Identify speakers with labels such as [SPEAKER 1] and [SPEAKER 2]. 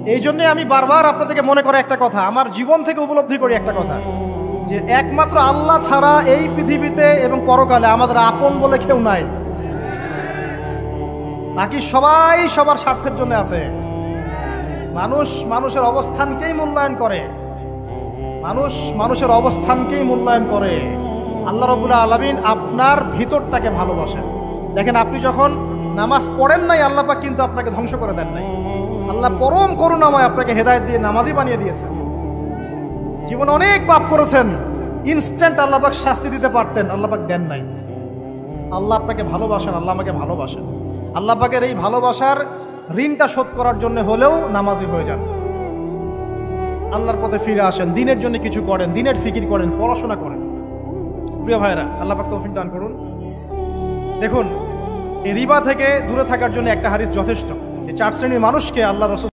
[SPEAKER 1] এই জন্যে আমি বারবার আপনাদেরকে মনে করে একটা কথা, আমার জীবন থেকে উপলব্ধি করি একটা কথা, যে একমাত্র আল্লাহ ছাড়া এই পৃথিবীতে এবং পরকালে আমাদের আপন বলে কেউ নাই। বাকি সবাই সবার স্বার্থের জন্য আছে। মানুষ মানুষের অবস্থানকেই মূল্যায়ন করে, মানুষ মানুষের অবস্থানকেই মূল্যায়ন করে। আল্লাহ রাব্বুল আলামিন আপনার ভিতরটাকে ভালোবাসেন। দেখেন, আপনি যখন নামাজ পড়েন নাই, আল্লাহ পাক কিন্তু আপনাকে ধ্বংস করে দেন নাই। আল্লাহ পরম করুণাময় আপনাকে হেদায়েত দিয়ে নামাজি বানিয়ে দিয়েছেন। জীবনে অনেক পাপ করেছেন, ইনস্ট্যান্ট আল্লাহ পাক শাস্তি দিতে পারতেন, আল্লাহ পাক দেন নাই। আল্লাহ আপনাকে ভালোবাসেন, আল্লাহ আমাকে ভালোবাসেন। আল্লাহ পাকের এই ভালোবাসার ঋণটা শোধ করার জন্য হলেও নামাজি হয়ে যান, আল্লাহর পথে ফিরে আসেন, দিনের জন্য কিছু করেন, দিনের ফিকির করেন, পড়াশোনা করেন। প্রিয় ভাইরা, আল্লাহ পাক তৌফিক দান করুন। দেখুন, এই রিবা থেকে দূরে থাকার জন্য একটা হাদিস যথেষ্ট, যে 4 শ্রেণীর মানুষকে আল্লাহ রাসূল